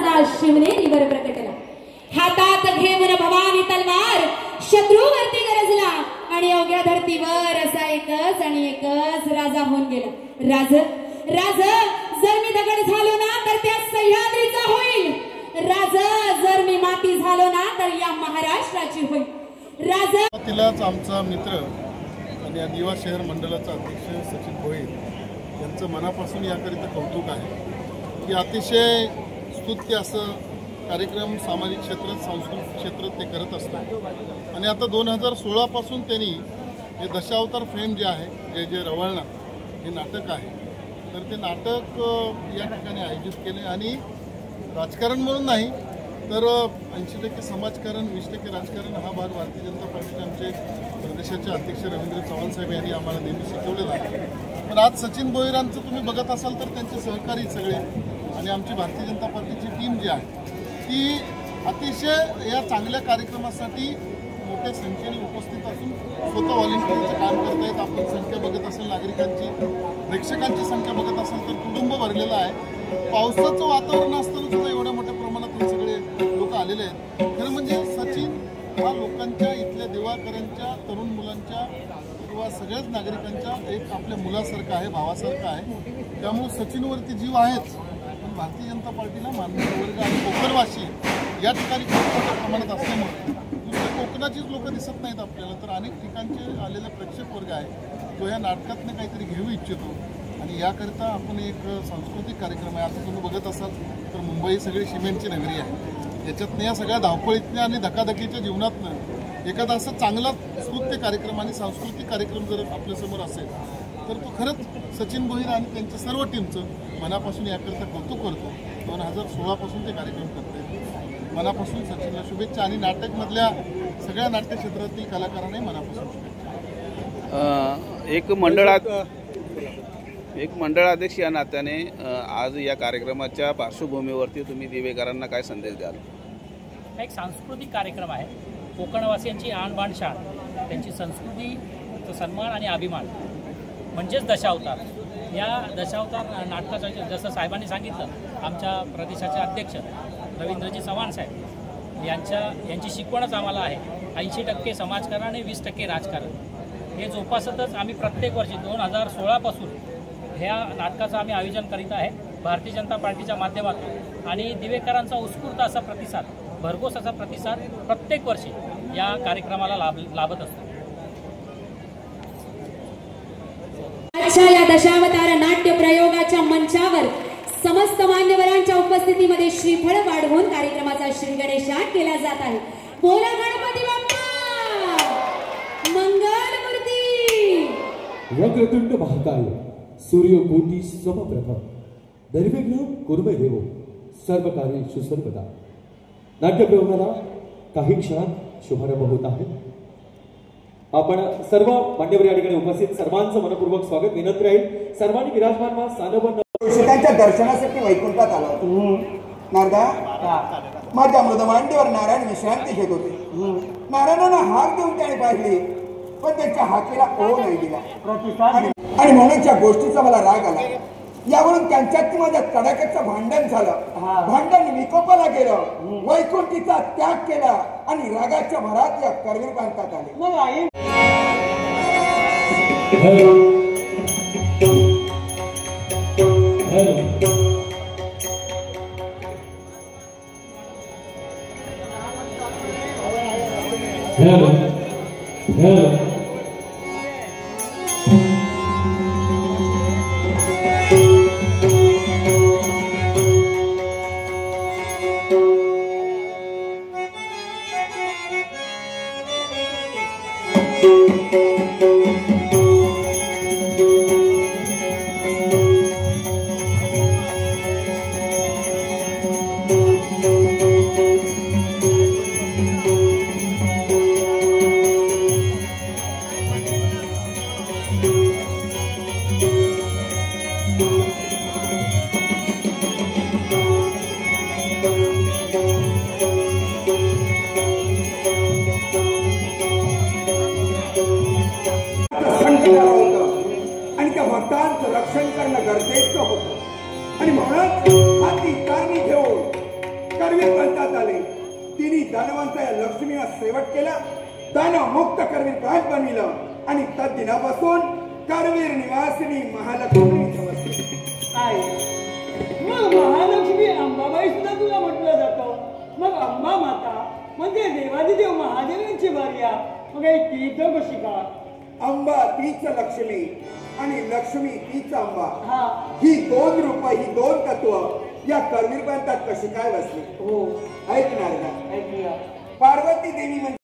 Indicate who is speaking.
Speaker 1: राजा शिवनेरीवर प्रकटला। हातात घेऊन भवानी तलवार शत्रूवरती गरजला आणि अवघ्या धर्तीवर असा एकच आणि एकच राजा होऊन गेला। राज जर मी दगड झालो ना तर त्या सह्याद्रीचा होईल, राज जर मी माती झालो ना तर या महाराष्ट्राची होईल। राजा
Speaker 2: तिलाच आमचा मित्र आणि आदिवासी शहर मंडळाचा अध्यक्ष सचिन भोईर यांचं मनापासून याकरिता कौतुक आहे की अतिशय स्तुत्य असं कार्यक्रम सामाजिक क्षेत्रात सांस्कृतिक क्षेत्रात ते करत असतात। आणि आता 2016 पासून त्यांनी हे दशावतार फ्रेम जे आहे जे रवळणा हे नाटक आहे, तर ते नाटक या ठिकाणी आयोजित केले आणि राजकारण म्हणून नाही तर 80% समाजकारण 20% राजकारण हा भाग भारतीय जनता पार्टीचे आमचे प्रदेशाचे अध्यक्ष रवींद्र चव्हाण साहेब यांनी आम्हाला नेहमी शिकवलेला आहे। पण आज सचिन भोईरांचं तुम्ही बघत असाल तर त्यांचे सहकारी सगळे आणि आमची भारतीय जनता पार्टीची टीम जी आहे ती अतिशय या चांगल्या कार्यक्रमासाठी मोठ्या संख्येने उपस्थित असून स्वतः व्हॉलेंटिअरचं काम करतायत। आपण संख्या बघत असेल नागरिकांची, प्रेक्षकांची संख्या बघत असेल तर कुटुंब भरलेलं आहे। पावसाचं वातावरण असताना सुद्धा एवढ्या मोठ्या प्रमाणात हे सगळे लोक आलेले आहेत। खरं म्हणजे सचिन हा लोकांच्या इथल्या दिवाकरांच्या तरुण मुलांच्या किंवा सगळ्याच नागरिकांच्या एक आपल्या मुलासारखा आहे, भावासारखा आहे। त्यामुळे सचिनवरती जीव आहेच, पण भारतीय जनता पार्टीला मानणारा वर्ग आणि कोकणवासी या ठिकाणी खूप मोठ्या प्रमाणात असल्यामुळे नुसतं कोकणाचीच लोक दिसत नाहीत आपल्याला, तर अनेक ठिकाणचे आलेला प्रेक्षक वर्ग आहे जो या नाटकातनं काहीतरी घेऊ इच्छितो आणि याकरिता आपण एक सांस्कृतिक कार्यक्रम आहे। आता तुम्ही बघत असाल तर मुंबई सगळी सिमेंटची नगरी आहे, याच्यातनं या सगळ्या धावपळीतनं आणि धकाधकीच्या जीवनातनं एखादा असं चांगला स्तुत्य कार्यक्रम आणि सांस्कृतिक कार्यक्रम जर आपल्यासमोर असेल तर तो खरंच सचिन भोईर आणि त्यांच्या सर्व टीमचं मनापासून याकरिता कौतुक करतो। 2016 पासून ते कार्यक्रम करतात, मनापासून सचिनला शुभेच्छा आणि नाटकमधल्या सगळ्या नाट्य क्षेत्रातील कलाकारांनाही मनापासून शुभेच्छा।
Speaker 3: एक मंडळाध्यक्ष या नात्याने आज या कार्यक्रमाच्या पार्श्वभूमीवरती तुम्ही दिवेकरांना काय संदेश द्याल?
Speaker 4: एक सांस्कृतिक कार्यक्रम आहे, कोकणवासियांची आणबाण शान, त्यांची संस्कृतीचा सन्मान आणि अभिमान म्हणजेच दशावतार। या दशावतार नाटकाचं जसं साहेबांनी सांगितलं, आमच्या प्रदेशाचे अध्यक्ष रवींद्रजी चव्हाण साहेब यांची शिकवणच आम्हाला आहे 80% समाजकारण आणि 20% राजकारण। हे जोपासतच आम्ही प्रत्येक वर्षी 2016 पासून ह्या नाटकाचं आम्ही आयोजन करीत आहे भारतीय जनता पार्टीच्या माध्यमातून। आणि दिवेकरांचा उत्स्फूर्त असा प्रतिसाद, भरघोस असा प्रतिसाद प्रत्येक वर्षी या कार्यक्रमाला लाभत असतो।
Speaker 1: या दशावतार नाट्य प्रयोगाच्या मंचावर समस्त मान्यवरांच्या उपस्थितीमध्ये श्रीफळ वाढवून कार्यक्रमाचा श्रीगणेशान केला जात आहे। बोला गणपती बाप्पा मंगलमूर्ती।
Speaker 5: वक्रतुंड महाकाय सूर्यकोटी समप्रभ निर्विघ्नं कुर्मे देवो सर्व कार्येषु सर्वदा। नाट्य प्रयोगाला काही क्षणात शुभारंभ होत आहे। आपण सर्व मान्यवर या ठिकाणी उपस्थित सर्वांचं मनपूर्वक स्वागत विनंती राहील। सर्वांनी विराजमान व्हा। सानबन
Speaker 6: त्यांच्या दर्शनासाठी वैकुंठात आला नारदा माझ्या मृदमांडीवर नारायण विश्रांती घेत होते। नारायणांना हाक देऊन त्याने पाहिली पण त्यांच्या हाकेला ओ नाही दिला आणि म्हणून त्या गोष्टीचा मला राग आला। यावरून त्यांच्यात माझ्या कडाक्याचं भांडण झालं, भांडण विकोपाला गेलं, वैकुंठीचा त्याग केला आणि रागाच्या भरात या करवीर प्रांतात आले। रक्षण करणं गरजेचं होतं आणि म्हणून हाती कारणी घेऊन दानवांचा या लक्ष्मीला सेवट केला, दानव मुक्त करवीर प्रांत बनविलं आणि त्या दिनापासून करवीर निवासिनी महालक्ष्मी
Speaker 7: आहे. मग महालक्ष्मी अंबाबाई सुद्धा तुला म्हटलं जातं. मग अंबा माता म्हणजे देवादिदेव महादेवांची भार्या. मग ती तर कशी का?
Speaker 6: अंबा तीच लक्ष्मी आणि लक्ष्मी तीच अंबा.
Speaker 7: हा,
Speaker 6: ही दोन रूप, ही दोन तत्व या करवीर प्रांतात कशी काय बसली?
Speaker 7: हो,
Speaker 6: ऐकणार का?
Speaker 7: ऐकूया.
Speaker 6: पार्वती देवी म्हणजे